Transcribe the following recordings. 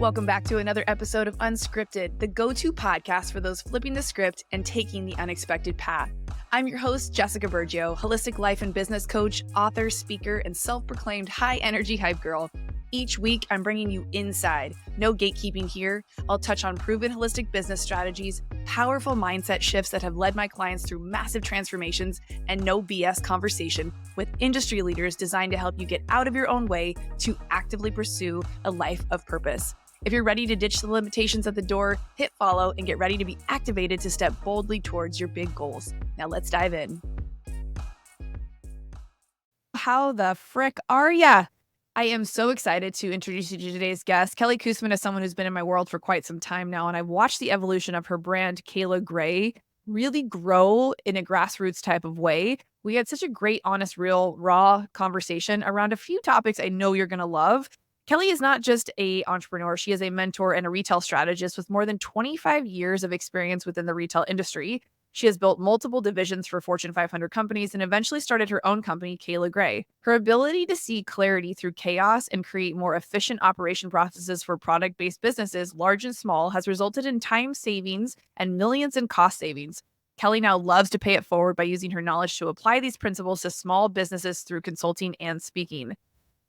Welcome back to another episode of Unscripted, the go-to podcast for those flipping the script and taking the unexpected path. I'm your host, Jessica Bergio, holistic life and business coach, author, speaker, and self-proclaimed high-energy hype girl. Each week, I'm bringing you inside. No gatekeeping here. I'll touch on proven holistic business strategies, powerful mindset shifts that have led my clients through massive transformations, and no BS conversation with industry leaders designed to help you get out of your own way to actively pursue a life of purpose. If you're ready to ditch the limitations at the door, hit follow and get ready to be activated to step boldly towards your big goals. Now let's dive in. How the frick are ya? I am so excited to introduce you to today's guest. Kelly Kussman is someone who's been in my world for quite some time now, and I've watched the evolution of her brand, Cayla Gray, really grow in a grassroots type of way. We had such a great, honest, real, raw conversation around a few topics I know you're going to love. Kelly is not just an entrepreneur. She is a mentor and a retail strategist with more than 25 years of experience within the retail industry. She has built multiple divisions for Fortune 500 companies and eventually started her own company, Cayla Gray. Her ability to see clarity through chaos and create more efficient operation processes for product-based businesses, large and small, has resulted in time savings and millions in cost savings. Kelly now loves to pay it forward by using her knowledge to apply these principles to small businesses through consulting and speaking.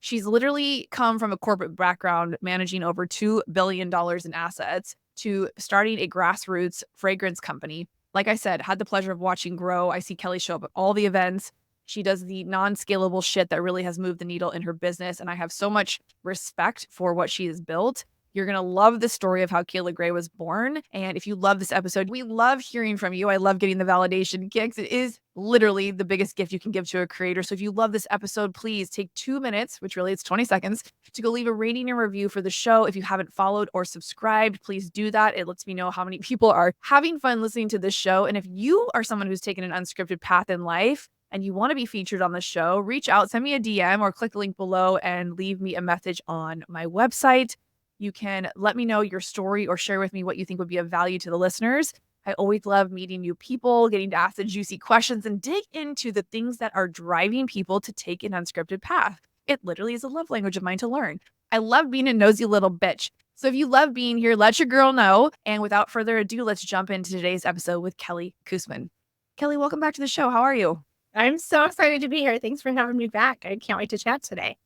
She's literally come from a corporate background, managing over $2 billion in assets, to starting a grassroots fragrance company. Like I said, had the pleasure of watching grow. I see Kelly show up at all the events. She does the non-scalable shit that really has moved the needle in her business. And I have so much respect for what she has built. You're going to love the story of how Cayla Gray was born. And if you love this episode, we love hearing from you. I love getting the validation kicks. It is literally the biggest gift you can give to a creator. So if you love this episode, please take 2 minutes, which really it's 20 seconds, to go leave a rating and review for the show. If you haven't followed or subscribed, please do that. It lets me know how many people are having fun listening to this show. And if you are someone who's taken an unscripted path in life and you want to be featured on the show, reach out, send me a DM or click the link below and leave me a message on my website. You can let me know your story or share with me what you think would be of value to the listeners. I always love meeting new people, getting to ask the juicy questions and dig into the things that are driving people to take an unscripted path. It literally is a love language of mine to learn. I love being a nosy little bitch. So if you love being here, let your girl know. And without further ado, let's jump into today's episode with Kelly Kussman. Kelly, welcome back to the show. How are you? I'm so excited to be here. Thanks for having me back. I can't wait to chat today.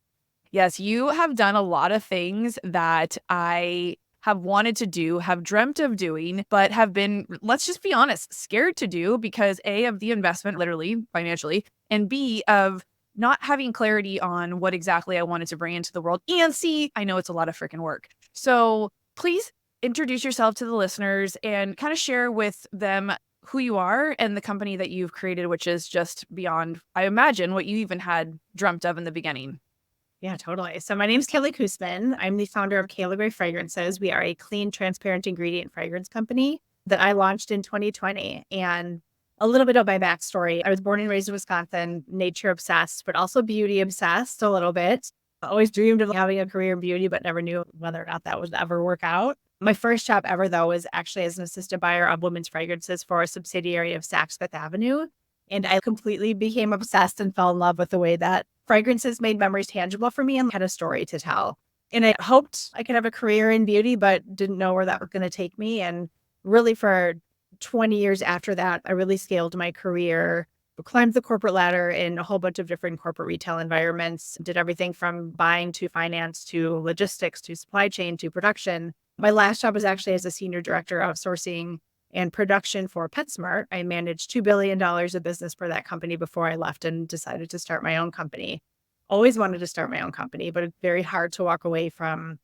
Yes, you have done a lot of things that I have wanted to do, have dreamt of doing, but have been, let's just be honest, scared to do because A, of the investment, literally, financially, and B, of not having clarity on what exactly I wanted to bring into the world. And C, I know it's a lot of freaking work. So please introduce yourself to the listeners and kind of share with them who you are and the company that you've created, which is just beyond, I imagine, what you even had dreamt of in the beginning. Yeah, totally. So my name is Kelly Kussman. I'm the founder of Cayla Gray Fragrances. We are a clean, transparent ingredient fragrance company that I launched in 2020. And a little bit of my backstory. I was born and raised in Wisconsin, nature obsessed, but also beauty obsessed a little bit. I always dreamed of having a career in beauty, but never knew whether or not that would ever work out. My first job ever, though, was actually as an assistant buyer of women's fragrances for a subsidiary of Saks Fifth Avenue. And I completely became obsessed and fell in love with the way that fragrances made memories tangible for me and had a story to tell. And I hoped I could have a career in beauty, but didn't know where that was going to take me. And really for 20 years after that, I really scaled my career, climbed the corporate ladder in a whole bunch of different corporate retail environments, did everything from buying to finance to logistics to supply chain to production. My last job was actually as a senior director of sourcing and production for PetSmart. I managed $2 billion of business for that company before I left and decided to start my own company. Always wanted to start my own company, but it's very hard to walk away from,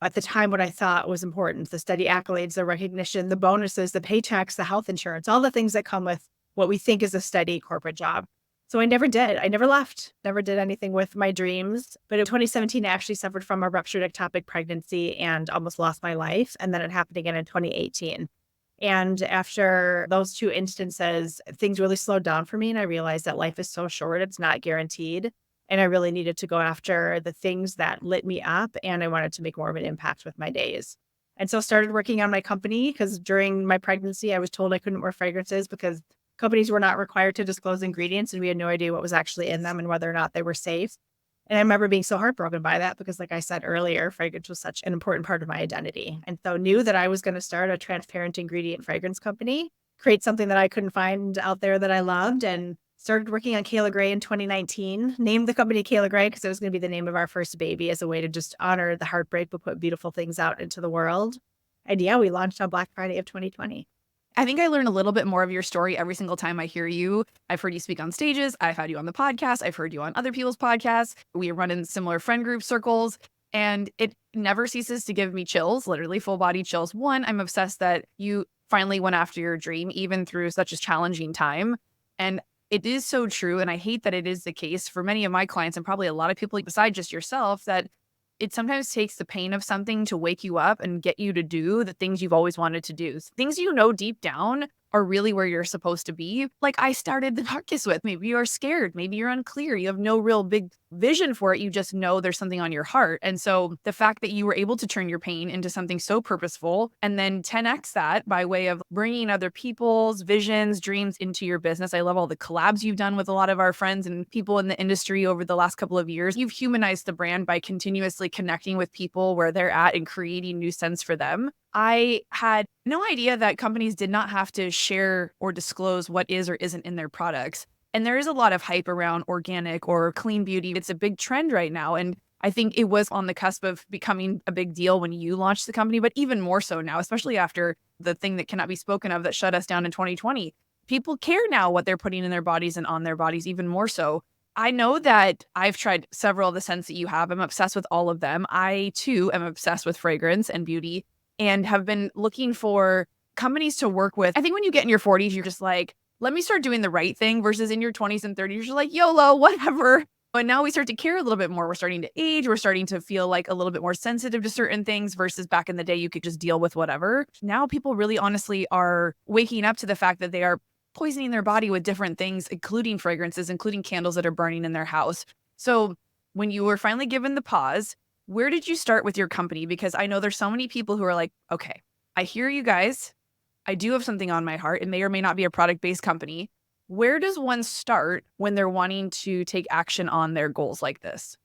at the time, what I thought was important: the steady accolades, the recognition, the bonuses, the paychecks, the health insurance, all the things that come with what we think is a steady corporate job. So I never did. I never left, never did anything with my dreams. But in 2017, I actually suffered from a ruptured ectopic pregnancy and almost lost my life. And then it happened again in 2018. And after those two instances, things really slowed down for me. And I realized that life is so short, it's not guaranteed. And I really needed to go after the things that lit me up. And I wanted to make more of an impact with my days. And so I started working on my company because during my pregnancy, I was told I couldn't wear fragrances because companies were not required to disclose ingredients. And we had no idea what was actually in them and whether or not they were safe. And I remember being so heartbroken by that because, like I said earlier, fragrance was such an important part of my identity. And so knew that I was going to start a transparent ingredient fragrance company, create something that I couldn't find out there that I loved, and started working on Cayla Gray in 2019, named the company Cayla Gray because it was going to be the name of our first baby as a way to just honor the heartbreak, but put beautiful things out into the world. And yeah, we launched on Black Friday of 2020. I think I learn a little bit more of your story every single time I hear you. I've heard you speak on stages. I've had you on the podcast. I've heard you on other people's podcasts. We run in similar friend group circles, and it never ceases to give me chills, literally full body chills. One, I'm obsessed that you finally went after your dream, even through such a challenging time. And it is so true. And I hate that it is the case for many of my clients and probably a lot of people besides just yourself, that it sometimes takes the pain of something to wake you up and get you to do the things you've always wanted to do. Things you know deep down are really where you're supposed to be. Like I started the podcast with, maybe you're scared, maybe you're unclear, you have no real big vision for it. You just know there's something on your heart. And so the fact that you were able to turn your pain into something so purposeful and then 10x that by way of bringing other people's visions, dreams into your business. I love all the collabs you've done with a lot of our friends and people in the industry over the last couple of years. You've humanized the brand by continuously connecting with people where they're at and creating new sense for them. I had no idea that companies did not have to share or disclose what is or isn't in their products. And there is a lot of hype around organic or clean beauty. It's a big trend right now. And I think it was on the cusp of becoming a big deal when you launched the company, but even more so now, especially after the thing that cannot be spoken of that shut us down in 2020. People care now what they're putting in their bodies and on their bodies even more so. I know that I've tried several of the scents that you have. I'm obsessed with all of them. I too am obsessed with fragrance and beauty and have been looking for companies to work with. I think when you get in your 40s, you're just like, let me start doing the right thing versus in your 20s and 30s, you're like, YOLO, whatever. But now we start to care a little bit more. We're starting to age. We're starting to feel like a little bit more sensitive to certain things versus back in the day, you could just deal with whatever. Now people really honestly are waking up to the fact that they are poisoning their body with different things, including fragrances, including candles that are burning in their house. So when you were finally given the pause, where did you start with your company? Because I know there's so many people who are like, okay, I hear you guys. I do have something on my heart. It may or may not be a product-based company. Where does one start when they're wanting to take action on their goals like this?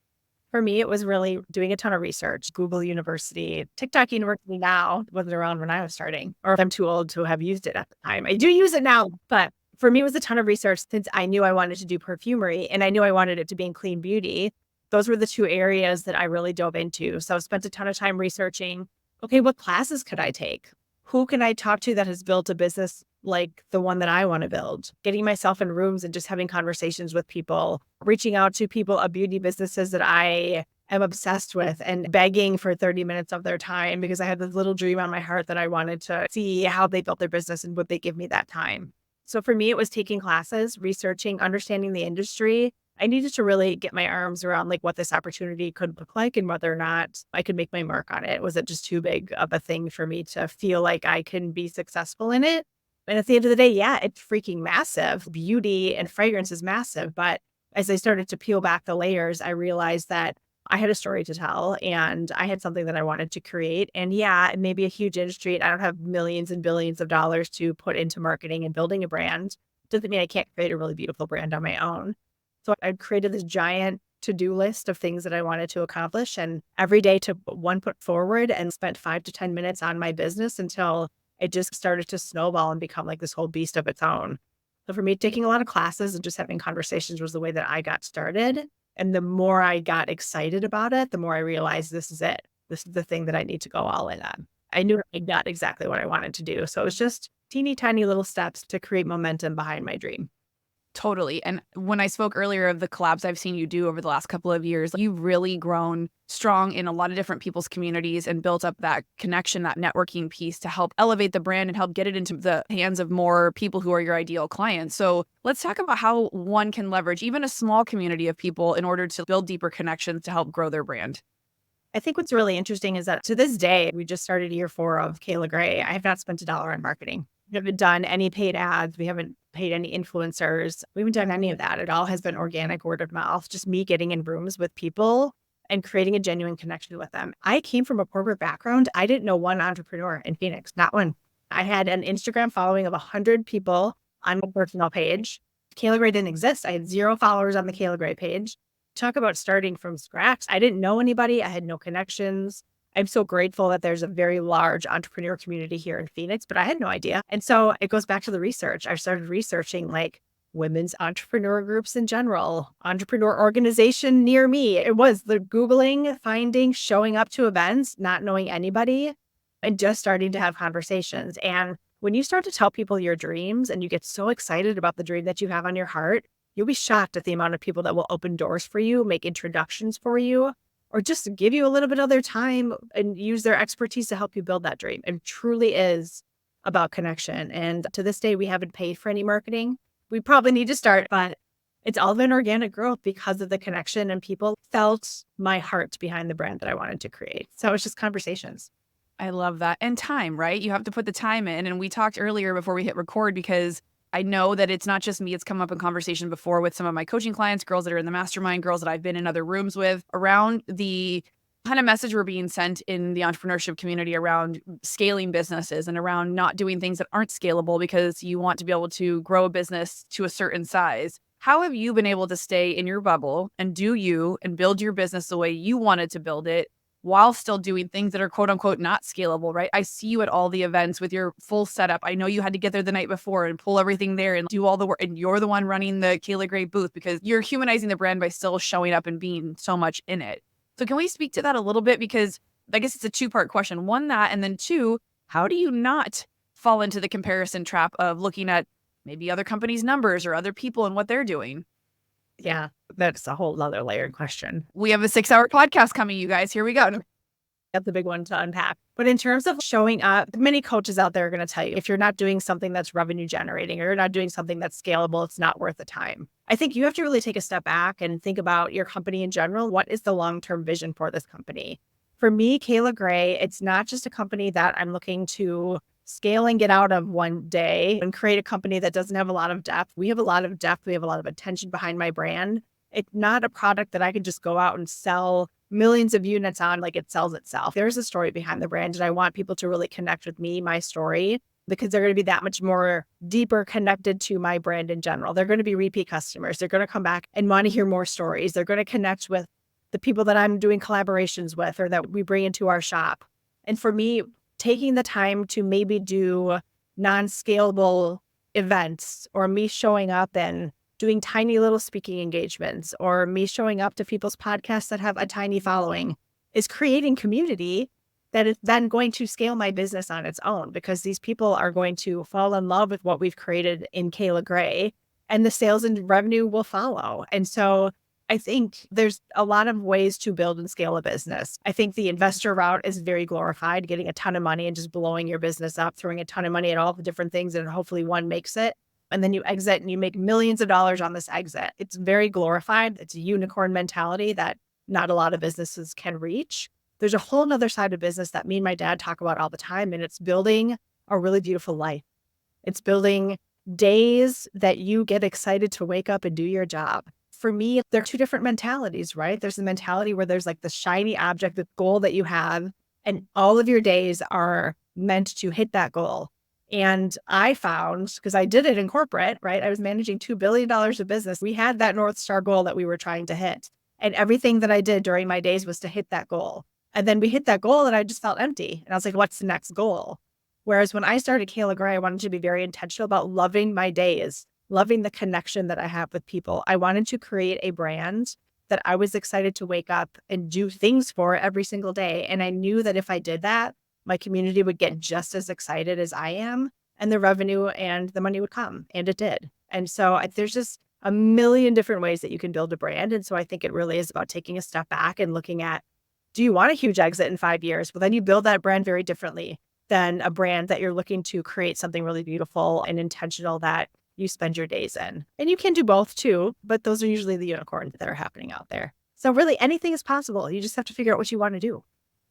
For me, it was really doing a ton of research. Google University, TikTok University now wasn't around when I was starting, or I'm too old to have used it at the time. I do use it now, but for me, it was a ton of research since I knew I wanted to do perfumery and I knew I wanted it to be in clean beauty. Those were the two areas that I really dove into. So I spent a ton of time researching, okay, what classes could I take? Who can I talk to that has built a business like the one that I want to build? Getting myself in rooms and just having conversations with people, reaching out to people of beauty businesses that I am obsessed with and begging for 30 minutes of their time because I had this little dream on my heart that I wanted to see how they built their business and would they give me that time. So for me, it was taking classes, researching, understanding the industry. I needed to really get my arms around like what this opportunity could look like and whether or not I could make my mark on it. Was it just too big of a thing for me to feel like I can be successful in it? And at the end of the day, yeah, it's freaking massive. Beauty and fragrance is massive. But as I started to peel back the layers, I realized that I had a story to tell and I had something that I wanted to create. And yeah, it may be a huge industry and I don't have millions and billions of dollars to put into marketing and building a brand. Doesn't mean I can't create a really beautiful brand on my own. So I created this giant to-do list of things that I wanted to accomplish and every day to put one foot forward and spent 5 to 10 minutes on my business until it just started to snowball and become like this whole beast of its own. So for me, taking a lot of classes and just having conversations was the way that I got started. And the more I got excited about it, the more I realized this is it. This is the thing that I need to go all in on. I knew I got exactly what I wanted to do. So it was just teeny tiny little steps to create momentum behind my dream. Totally. And when I spoke earlier of the collabs I've seen you do over the last couple of years, you've really grown strong in a lot of different people's communities and built up that connection, that networking piece to help elevate the brand and help get it into the hands of more people who are your ideal clients. So let's talk about how one can leverage even a small community of people in order to build deeper connections to help grow their brand. I think what's really interesting is that to this day, we just started year 4 of Cayla Gray. I have not spent $1 on marketing. We haven't done any paid ads. We haven't paid any influencers. We haven't done any of that. It all has been organic word of mouth, just me getting in rooms with people and creating a genuine connection with them. I came from a corporate background. I didn't know one entrepreneur in Phoenix, not one. I had an Instagram following of 100 people on my personal page. Cayla Gray didn't exist. I had 0 followers on the Cayla Gray page. talk about starting from scratch. I didn't know anybody. I had no connections. I'm so grateful that there's a very large entrepreneur community here in Phoenix, but I had no idea. And so it goes back to the research. I started researching like women's entrepreneur groups in general, entrepreneur organization near me. It was the Googling, finding, showing up to events, not knowing anybody, and just starting to have conversations. And when you start to tell people your dreams and you get so excited about the dream that you have on your heart, you'll be shocked at the amount of people that will open doors for you, make introductions for you, or just give you a little bit of their time and use their expertise to help you build that dream. It truly is about connection. And to this day, we haven't paid for any marketing. We probably need to start, but it's all been organic growth because of the connection, and people felt my heart behind the brand that I wanted to create. So it's just conversations. I love that. And time, right? You have to put the time in. And we talked earlier before we hit record because I know that it's not just me. It's come up in conversation before with some of my coaching clients, girls that are in the mastermind, girls that I've been in other rooms with, around the kind of message we're being sent in the entrepreneurship community around scaling businesses and around not doing things that aren't scalable because you want to be able to grow a business to a certain size. How have you been able to stay in your bubble and do you and build your business the way you wanted to build it while still doing things that are quote unquote not scalable, right? I see you at all the events with your full setup. I know you had to get there the night before and pull everything there and do all the work. And you're the one running the Cayla Gray booth because you're humanizing the brand by still showing up and being so much in it. So can we speak to that a little bit? Because I guess it's a two-part question. One, that, and then two, how do you not fall into the comparison trap of looking at maybe other companies' numbers or other people and what they're doing? Yeah, that's a whole other layered question. We have a 6-hour podcast coming, you guys. Here we go. That's the big one to unpack. But in terms of showing up, many coaches out there are going to tell you if you're not doing something that's revenue generating or you're not doing something that's scalable, it's not worth the time. I think you have to really take a step back and think about your company in general. What is the long-term vision for this company? For me, Cayla Gray, it's not just a company that I'm looking to scale and get out of one day and create a company that doesn't have a lot of depth. We have a lot of depth. We have a lot of attention behind my brand. It's not a product that I can just go out and sell millions of units on like it sells itself. There's a story behind the brand, and I want people to really connect with me, my story, because they're going to be that much more deeper connected to my brand in general. They're going to be repeat customers. They're going to come back and want to hear more stories. They're going to connect with the people that I'm doing collaborations with or that we bring into our shop. And for me, taking the time to maybe do non-scalable events, or me showing up and doing tiny little speaking engagements, or me showing up to people's podcasts that have a tiny following, is creating community that is then going to scale my business on its own, because these people are going to fall in love with what we've created in Cayla Gray, and the sales and revenue will follow. And so I think there's a lot of ways to build and scale a business. I think the investor route is very glorified, getting a ton of money and just blowing your business up, throwing a ton of money at all the different things, and hopefully one makes it. And then you exit and you make millions of dollars on this exit. It's very glorified. It's a unicorn mentality that not a lot of businesses can reach. There's a whole nother side of business that me and my dad talk about all the time, and it's building a really beautiful life. It's building days that you get excited to wake up and do your job. For me, there are two different mentalities, right? There's the mentality where there's like the shiny object, the goal that you have, and all of your days are meant to hit that goal. And I found, because I did it in corporate, right? I was managing $2 billion of business. We had that North Star goal that we were trying to hit. And everything that I did during my days was to hit that goal. And then we hit that goal and I just felt empty. And I was like, what's the next goal? Whereas when I started Cayla Gray, I wanted to be very intentional about loving my days, loving the connection that I have with people. I wanted to create a brand that I was excited to wake up and do things for every single day. And I knew that if I did that, my community would get just as excited as I am, and the revenue and the money would come. And it did. And so there's just a million different ways that you can build a brand. And so I think it really is about taking a step back and looking at, do you want a huge exit in 5 years? Well, then you build that brand very differently than a brand that you're looking to create something really beautiful and intentional that you spend your days in. And you can do both too, but those are usually the unicorns that are happening out there. So really anything is possible. You just have to figure out what you want to do.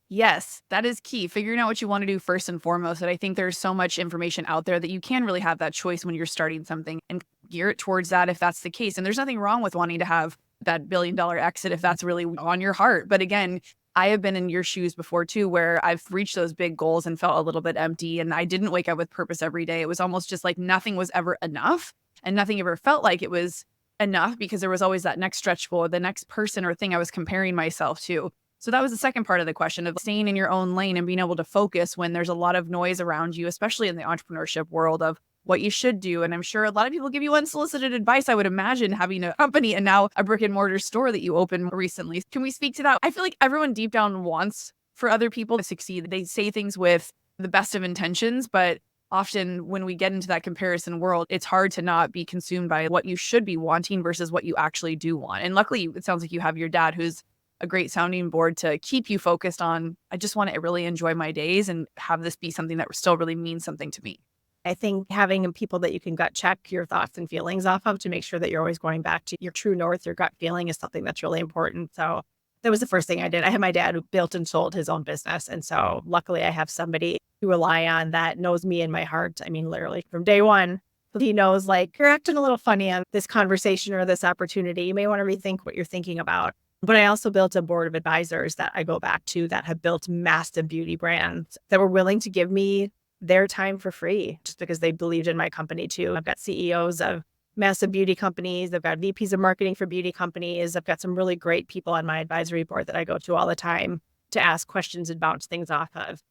Yes, that is key. Figuring out what you want to do first and foremost. And I think there's so much information out there that you can really have that choice when you're starting something and gear it towards that if that's the case. And there's nothing wrong with wanting to have that $1 billion exit if that's really on your heart. But again, I have been in your shoes before too, where I've reached those big goals and felt a little bit empty. And I didn't wake up with purpose every day. It was almost just like nothing was ever enough and nothing ever felt like it was enough because there was always that next stretch goal, the next person or thing I was comparing myself to. So that was the second part of the question of staying in your own lane and being able to focus when there's a lot of noise around you, especially in the entrepreneurship world of what you should do. And I'm sure a lot of people give you unsolicited advice. I would imagine having a company and now a brick and mortar store that you opened recently. Can we speak to that? I feel like everyone deep down wants for other people to succeed. They say things with the best of intentions, but often when we get into that comparison world, it's hard to not be consumed by what you should be wanting versus what you actually do want. And luckily, it sounds like you have your dad who's a great sounding board to keep you focused on, I just want to really enjoy my days and have this be something that still really means something to me. I think having people that you can gut check your thoughts and feelings off of to make sure that you're always going back to your true north, your gut feeling is something that's really important. So that was the first thing I did. I had my dad who built and sold his own business. And so luckily I have somebody to rely on that knows me and my heart. I mean, literally from day one, he knows like, you're acting a little funny on this conversation or this opportunity. You may want to rethink what you're thinking about. But I also built a board of advisors that I go back to that have built massive beauty brands that were willing to give me their time for free just because they believed in my company too. I've got CEOs of massive beauty companies. I've got VPs of marketing for beauty companies. I've got some really great people on my advisory board that I go to all the time to ask questions and bounce things off of.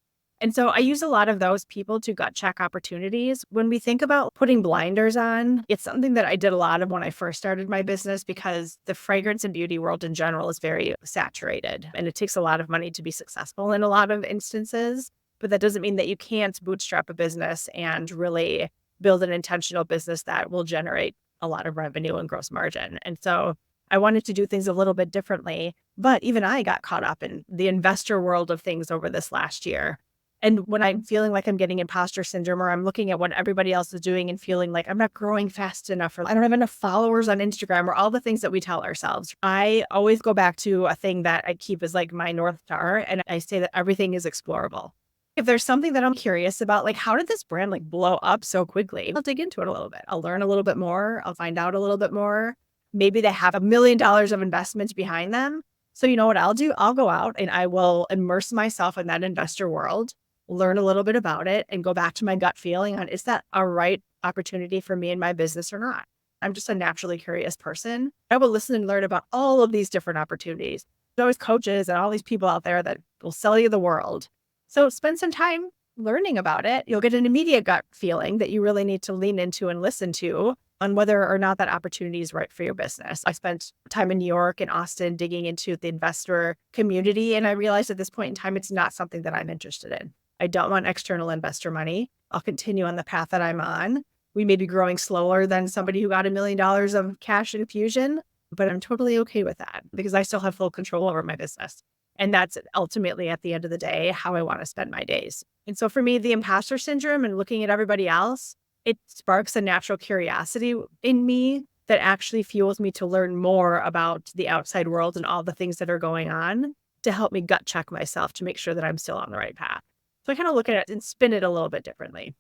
And so I use a lot of those people to gut check opportunities. When we think about putting blinders on, it's something that I did a lot of when I first started my business because the fragrance and beauty world in general is very saturated and it takes a lot of money to be successful in a lot of instances. But that doesn't mean that you can't bootstrap a business and really build an intentional business that will generate a lot of revenue and gross margin. And so I wanted to do things a little bit differently, but even I got caught up in the investor world of things over this last year. And when I'm feeling like I'm getting imposter syndrome or I'm looking at what everybody else is doing and feeling like I'm not growing fast enough or I don't have enough followers on Instagram or all the things that we tell ourselves, I always go back to a thing that I keep as like my North Star. And I say that everything is explorable. If there's something that I'm curious about, like how did this brand like blow up so quickly? I'll dig into it a little bit. I'll learn a little bit more. I'll find out a little bit more. Maybe they have $1 million of investments behind them. So you know what I'll do? I'll go out and I will immerse myself in that investor world, learn a little bit about it and go back to my gut feeling on, is that a right opportunity for me and my business or not? I'm just a naturally curious person. I will listen and learn about all of these different opportunities. There's always coaches and all these people out there that will sell you the world. So spend some time learning about it. You'll get an immediate gut feeling that you really need to lean into and listen to on whether or not that opportunity is right for your business. I spent time in New York and Austin digging into the investor community. And I realized at this point in time, it's not something that I'm interested in. I don't want external investor money. I'll continue on the path that I'm on. We may be growing slower than somebody who got $1 million of cash infusion, but I'm totally okay with that because I still have full control over my business. And that's ultimately at the end of the day, how I want to spend my days. And so for me, the imposter syndrome and looking at everybody else, it sparks a natural curiosity in me that actually fuels me to learn more about the outside world and all the things that are going on to help me gut check myself to make sure that I'm still on the right path. So I kind of look at it and spin it a little bit differently.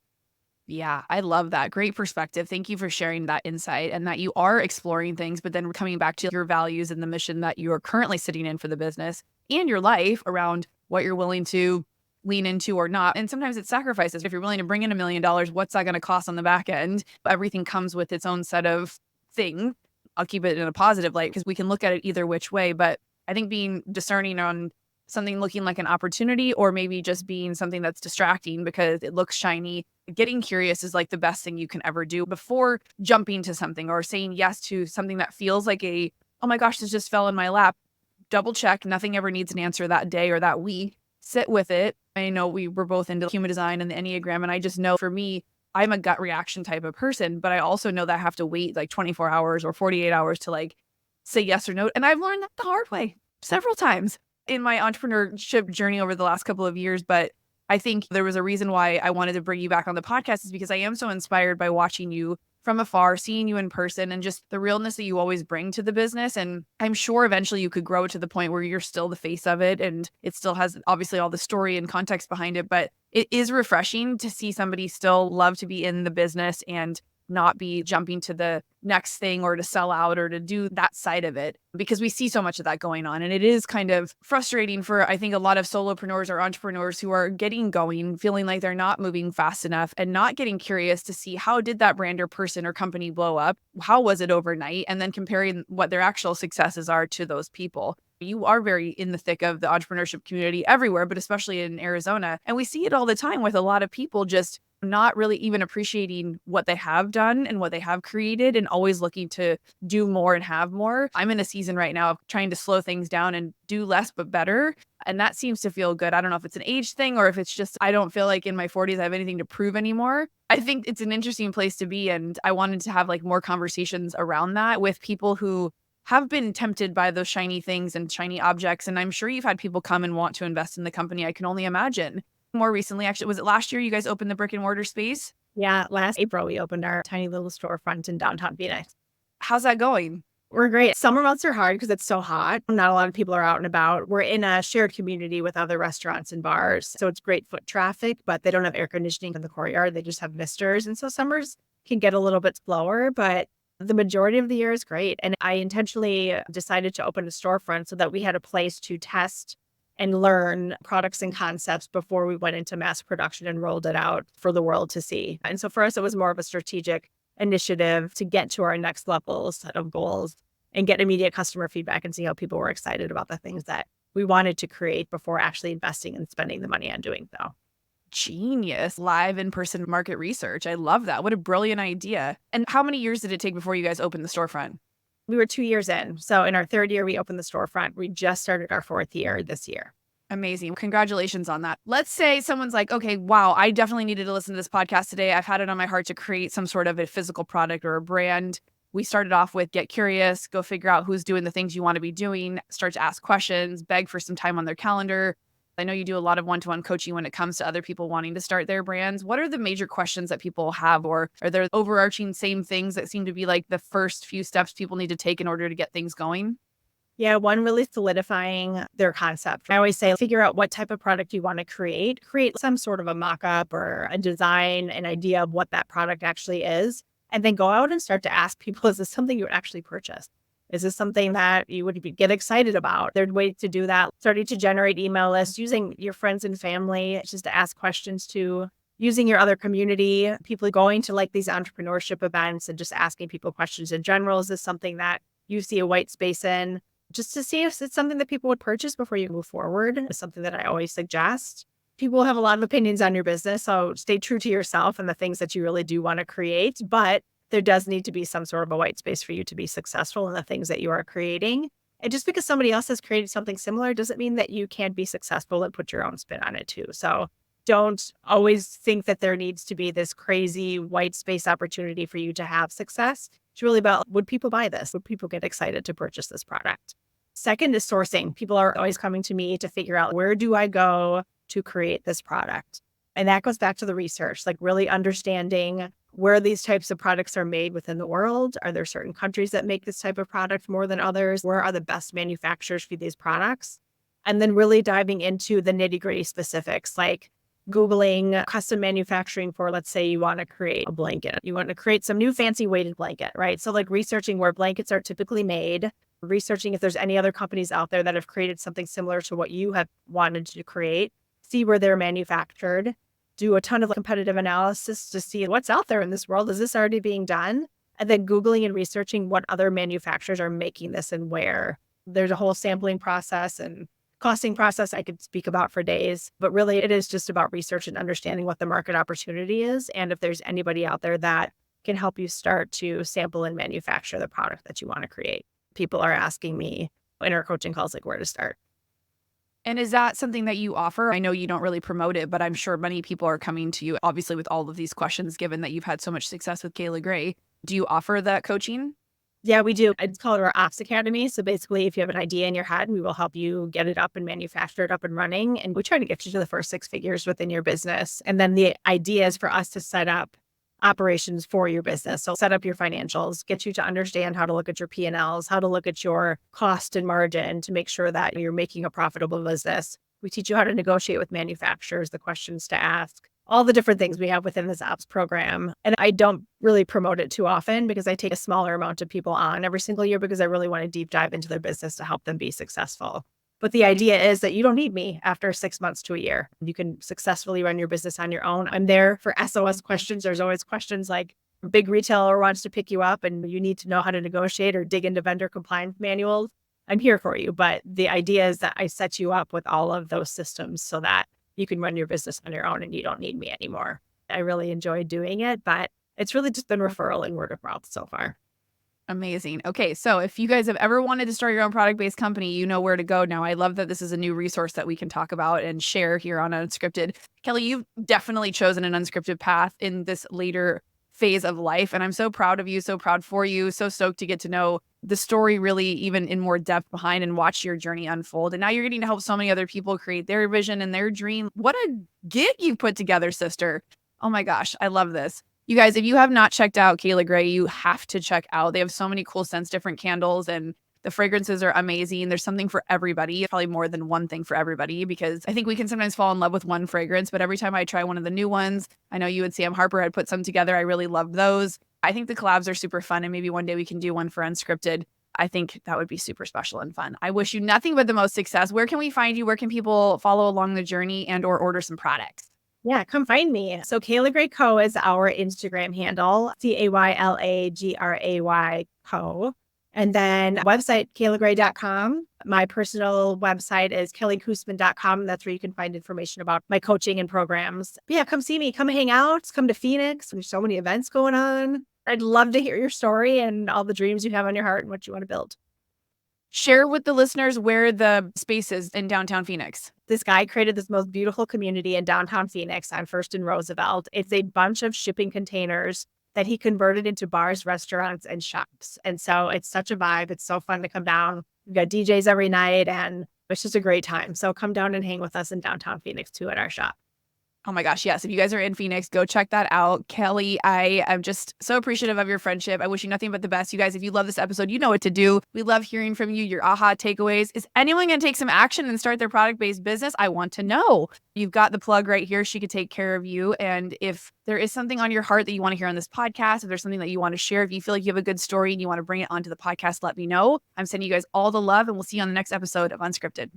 Yeah, I love that. Great perspective. Thank you for sharing that insight and that you are exploring things, but then coming back to your values and the mission that you are currently sitting in for the business and your life around what you're willing to lean into or not. And sometimes it's sacrifices. If you're willing to bring in $1 million, what's that going to cost on the back end? Everything comes with its own set of things. I'll keep it in a positive light because we can look at it either which way. But I think being discerning on something looking like an opportunity or maybe just being something that's distracting because it looks shiny. Getting curious is like the best thing you can ever do before jumping to something or saying yes to something that feels like oh my gosh, this just fell in my lap. Double check. Nothing ever needs an answer that day or that week. Sit with it. I know we were both into human design and the Enneagram. And I just know for me, I'm a gut reaction type of person, but I also know that I have to wait like 24 hours or 48 hours to like say yes or no. And I've learned that the hard way several times in my entrepreneurship journey over the last couple of years. But I think there was a reason why I wanted to bring you back on the podcast is because I am so inspired by watching you from afar, seeing you in person and just the realness that you always bring to the business. And I'm sure eventually you could grow to the point where you're still the face of it. And it still has obviously all the story and context behind it, but it is refreshing to see somebody still love to be in the business and not be jumping to the next thing or to sell out or to do that side of it, because we see so much of that going on. And it is kind of frustrating for, I think, a lot of solopreneurs or entrepreneurs who are getting going, feeling like they're not moving fast enough and not getting curious to see how did that brand or person or company blow up? How was it overnight? And then comparing what their actual successes are to those people. You are very in the thick of the entrepreneurship community everywhere, but especially in Arizona. And we see it all the time with a lot of people just not really even appreciating what they have done and what they have created and always looking to do more and have more. I'm in a season right now of trying to slow things down and do less but better. And that seems to feel good. I don't know if it's an age thing or if it's just I don't feel like in my 40s I have anything to prove anymore. I think it's an interesting place to be. And I wanted to have like more conversations around that with people who have been tempted by those shiny things and shiny objects. And I'm sure you've had people come and want to invest in the company. I can only imagine. More recently, actually, was it last year you guys opened the brick and mortar space? Yeah, last April, we opened our tiny little storefront in downtown Phoenix. How's that going? We're great. Summer months are hard because it's so hot. Not a lot of people are out and about. We're in a shared community with other restaurants and bars. So it's great foot traffic, but they don't have air conditioning in the courtyard. They just have misters. And so summers can get a little bit slower, but the majority of the year is great. And I intentionally decided to open a storefront so that we had a place to test and learn products and concepts before we went into mass production and rolled it out for the world to see. And so for us, it was more of a strategic initiative to get to our next level set of goals and get immediate customer feedback and see how people were excited about the things that we wanted to create before actually investing and spending the money on doing so. Genius. Live in-person market research. I love that. What a brilliant idea. And how many years did it take before you guys opened the storefront? We were 2 years in. So in our third year, we opened the storefront. We just started our fourth year this year. Amazing. Congratulations on that. Let's say someone's like, okay, wow, I definitely needed to listen to this podcast today. I've had it on my heart to create some sort of a physical product or a brand. We started off with get curious, go figure out who's doing the things you want to be doing, start to ask questions, beg for some time on their calendar. I know you do a lot of one-to-one coaching when it comes to other people wanting to start their brands. What are the major questions that people have, or are there overarching same things that seem to be like the first few steps people need to take in order to get things going? Yeah, one, really solidifying their concept. I always say, figure out what type of product you want to create. Create some sort of a mock-up or a design, an idea of what that product actually is. And then go out and start to ask people, is this something you would actually purchase? Is this something that you would get excited about? There's ways to do that. Starting to generate email lists, using your friends and family just to ask questions to, using your other community, people going to like these entrepreneurship events and just asking people questions in general. Is this something that you see a white space in? Just to see if it's something that people would purchase before you move forward. It's something that I always suggest. People have a lot of opinions on your business, so stay true to yourself and the things that you really do want to create. But there does need to be some sort of a white space for you to be successful in the things that you are creating. And just because somebody else has created something similar doesn't mean that you can't be successful and put your own spin on it too. So don't always think that there needs to be this crazy white space opportunity for you to have success. It's really about, would people buy this? Would people get excited to purchase this product? Second is sourcing. People are always coming to me to figure out, where do I go to create this product? And that goes back to the research, like really understanding where these types of products are made within the world. Are there certain countries that make this type of product more than others? Where are the best manufacturers for these products? And then really diving into the nitty-gritty specifics, like Googling custom manufacturing for, let's say you want to create a blanket. You want to create some new fancy weighted blanket, right? So like researching where blankets are typically made, researching if there's any other companies out there that have created something similar to what you have wanted to create, see where they're manufactured, do a ton of competitive analysis to see what's out there in this world. Is this already being done? And then Googling and researching what other manufacturers are making this and where. There's a whole sampling process and costing process I could speak about for days, but really it is just about research and understanding what the market opportunity is. And if there's anybody out there that can help you start to sample and manufacture the product that you want to create. People are asking me in our coaching calls, like, where to start. And is that something that you offer? I know you don't really promote it, but I'm sure many people are coming to you, obviously, with all of these questions, given that you've had so much success with Cayla Gray. Do you offer that coaching? Yeah, we do. It's called our Ops Academy. So basically, if you have an idea in your head, we will help you get it up and manufacture it up and running. And we try to get you to the first 6 figures within your business. And then the idea is for us to set up operations for your business. So set up your financials, get you to understand how to look at your P&Ls, how to look at your cost and margin to make sure that you're making a profitable business. We teach you how to negotiate with manufacturers, the questions to ask, all the different things we have within this apps program. And I don't really promote it too often because I take a smaller amount of people on every single year because I really want to deep dive into their business to help them be successful. But the idea is that you don't need me after 6 months to a year. You can successfully run your business on your own. I'm there for SOS questions. There's always questions like a big retailer wants to pick you up and you need to know how to negotiate or dig into vendor compliance manuals. I'm here for you. But the idea is that I set you up with all of those systems so that you can run your business on your own and you don't need me anymore. I really enjoy doing it, but it's really just been referral and word of mouth so far. Amazing. Okay, so if you guys have ever wanted to start your own product-based company, you know where to go now. I love that this is a new resource that we can talk about and share here on Unscripted. Kelly, you've definitely chosen an unscripted path in this later phase of life, and I'm so proud of you, so proud for you, so stoked to get to know the story really even in more depth behind and watch your journey unfold. And now you're getting to help so many other people create their vision and their dream. What a gig you've put together, sister. Oh my gosh, I love this. You guys, if you have not checked out Cayla Gray, you have to check out. They have so many cool scents, different candles, and the fragrances are amazing. There's something for everybody, probably more than one thing for everybody, because I think we can sometimes fall in love with one fragrance, but every time I try one of the new ones, I know you and Sam Harper had put some together. I really loved those. I think the collabs are super fun, and maybe one day we can do one for Unscripted. I think that would be super special and fun. I wish you nothing but the most success. Where can we find you? Where can people follow along the journey and or order some products? Yeah, come find me. So Cayla Gray Co is our Instagram handle, CAYLAGRAY Co. And then website, caylagray.com. My personal website is kellykussman.com. That's where you can find information about my coaching and programs. But yeah, come see me, come hang out, come to Phoenix. There's so many events going on. I'd love to hear your story and all the dreams you have on your heart and what you want to build. Share with the listeners where the space is in downtown Phoenix. This guy created this most beautiful community in downtown Phoenix on First and Roosevelt. It's a bunch of shipping containers that he converted into bars, restaurants, and shops. And so it's such a vibe. It's so fun to come down. We've got DJs every night and it's just a great time. So come down and hang with us in downtown Phoenix too at our shop. Oh my gosh, yes. If you guys are in Phoenix, go check that out. Kelly, I am just so appreciative of your friendship. I wish you nothing but the best. You guys, if you love this episode, you know what to do. We love hearing from you, your aha takeaways. Is anyone going to take some action and start their product-based business? I want to know. You've got the plug right here. She could take care of you. And if there is something on your heart that you want to hear on this podcast, if there's something that you want to share, if you feel like you have a good story and you want to bring it onto the podcast, let me know. I'm sending you guys all the love and we'll see you on the next episode of Unscripted.